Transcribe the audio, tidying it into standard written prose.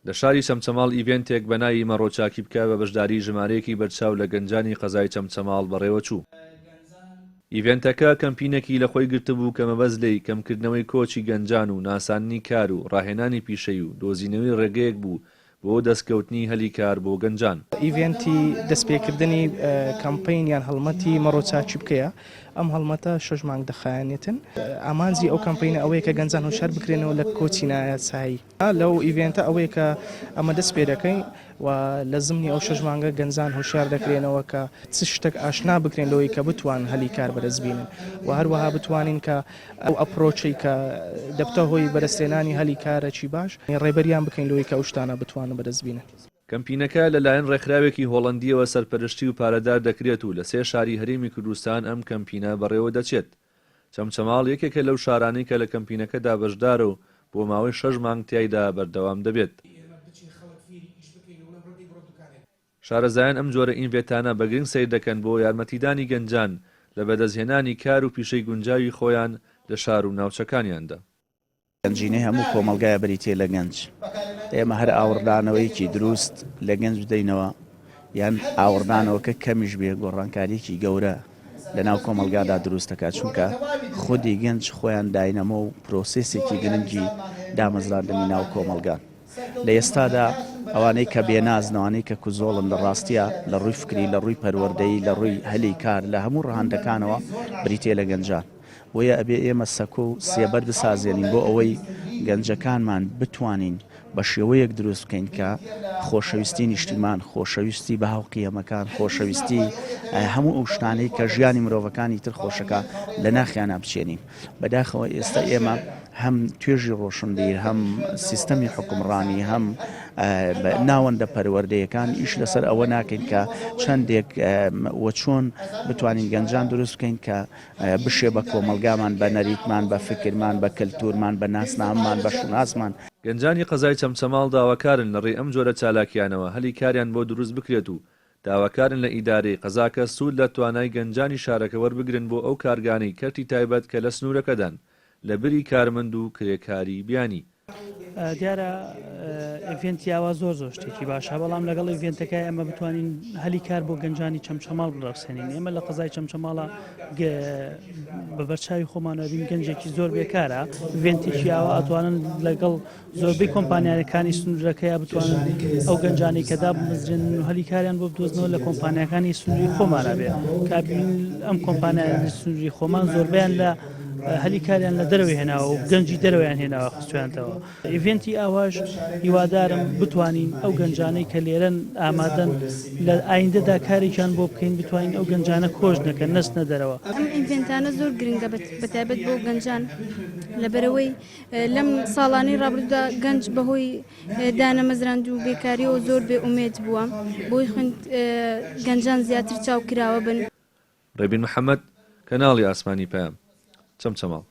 لە شاری چەمچەماڵ ئیڤێنتێک بە ناوی مەڕۆچاکی بکە بە بەشداری ژمارەیەکی بەرچاو لە گەنجانی قەزای چەمچەماڵ بەڕێوە چوو. ئیڤێنتەکە کەمپینێکی لە خۆی گرتبوو کە مەبەست کەمکردنەوەی کۆچی گەنجان و ناساننی کار و ڕاهێنانی پیشەی و دۆزینەوەی ڕێگەیەک بوو بۆ دەستکەوتنی هەلی کار بۆ گەنجان. ئیڤێنتی دەستپێکردنی کەمپینیان هەڵمەتی مەڕۆچاکی بکەیە. ئەم هەڵمەتە 6 مانگ دەخایەنێتن. ئامانجی ئەو کەمپینە ئەوەیە کە گەنجان هۆشیار بکرێنەوە لە کۆچی نایاسایی. لەو ئیڤێنتە ئەوەیە کە ئەمە دەست پێ دەکەین و لە زمانی ئەو 6 مانگە گەنجان هۆشیار دەکرێنەوە کە چ شتێک ئاشنا بکرێن لەوەی کە بتوان هەلی کار بەدەستبێنن و هەروەها بتوانین کە ئەو ئەپڕۆچی کە دەبتە هۆی بەدەستێنانی هەلی کارێکی باش ڕێبەریان بکەین لەوەی کە ئەو شتانە بتوانن بەدەستبێنن. کەمپینەکە لەلایەن ڕێکخراوێکی هۆڵەندیەوە سەرپەرشتی و پارەدار دەکرێت و لە 3 شاری هەرێمی کوردستان ئەم کەمپینە بەڕێوە دەچێت. چەمچەماڵ یەکێکە لەو شارانەی کە لە کەمپینەکەدا بەشدارە و بۆ ماوەی 6 مانگ تیایدا بەردەوام دەبێت. شارەزایان ئەم جۆرە ئینڤێتانە بە گرنگ سەیر دەکەن بۆ یارمەتیدانی گەنجان لە بەدەستهێنانی کار و پیشەی گونجاوی خۆیان لە شار و ناوچەکانیاندا. گەنجینەی هەموو کۆمەلگایە بریتێ لە گەنج. ئێمە هەر ئاوردانەوەیکی دروست لە گەنج بدەینەوە یان ئاوردانەوەکە کەمیش بێ گۆڕانکاریەکی گەورە لە ناو کۆمەلگادا دروست دەکات چونکە خودی گەنج خۆیان داینەمە و پرۆسێسێکی گرنگی دامەزراندنی ناو کۆمەلگان. لە ئێستادا ئەوانەی کە بێنازنەوانەی کە کوزۆڵن لە ڕاستیە لە ڕووی فکری لە ڕووی پەروەردەیی لە ڕووی هەلی کار لە هەموو ڕەهەندەکانەوە بریتێ لە گەنجان. بۆیە ئەبێ ئێمە سەکۆ و سێبەر بسازێنین بۆ ئەوەی گەنجەکانمان بتوانین بە شێوەیەک دروست بکەین کە خۆشەویستی نیشتیمان، خۆشەویستی بە هاوقیەمەکان، خۆشەویستی هەموو ئەو شتانەی کە ژیانی مرۆڤەکانی تر خۆشەکە لە ناخیانە بچێنین. بەداخەوە ئێستا ئێمە هەم توێژی ڕۆشنبیر، هەم سیستەمی حکومڕانی، هەم ناوەندە پەروەردەیەکان ئیش لەسەر ئەوە ناکەین کە چەندێک وە چۆن بتوانین گەنجان دروست بکەین کە بشێ بە کۆمەلگامان، بە نەریتمان، بە فکرمان، بە کەلتورمان، بە ناسناممان، بە شوناسمان. گەنجانی قەزای چەمچەماڵ داواکارن لەڕێی ئەم جۆرە چالاکیانەوە هەلی کاریان بۆ دروست بکرێت و داواکارن لە ئیدارەی قەزاکە سوود لە توانای گەنجانی شارەکە وەربگرن بۆ ئەو کارگانەی کەرتی تایبەت کە لە سنوورەکەدان لە بری کارمەند و کرێکاری بیانی. دیارە ئیڤێنتی ئاوا زۆر شتێکی باشە، بەڵام لەگەڵ ئیڤێنتەکە ئەمە بتوانین هەلی کار بۆ گەنجانی چەمچەماڵ بڕەخسێنین. ئێمە لە قەزای چەمچەماڵە بە بەرچاوی خۆمانەبین گەنجێکی زۆر بێکارە. ئیڤێنتێکی ئاوا ئەتوانن لەگەڵ زۆربەی کۆمپانیاکانی سنوورەکەیە بتوانن ئەو گەنجانی کەدا بمەزرێن و هەلی کاریان بۆ بدۆزنەوە لە کۆمپانیاکانی سنووری خۆمانە بێ. کابین ئەم کۆمپانیای سنووری خۆمان زۆربیان لە هەلی کاریان لە دەرەوەی هێناوە و گەنجی دەرەوەیان هێناوە خستویانتەوە. ئیڤێنتی ئاواش هیوادارم بتوانین ئەو گەنجانەی کە لێرەن ئامادەن لە ئایندەدا کارێکیان بۆ بکەین بتوانین ئەو گەنجانە کۆژ نەکەن، نەستنە دەرەوە. ئەم ئیڤێنتانە زۆر گرنگە بەتایبەت بۆ گەنجان لەبەرەوەی لەم ساڵانەی ڕابردوودا گەنج بەهۆی دانەمەزراند و بێکاریەوە زۆر بێ ئومێد بووە، بۆی گەنجان زیاتر چاو کراوە بن. ڕێبین محەممەد، کەناڵی ئاسمانی پەیام، چەمچەماڵ.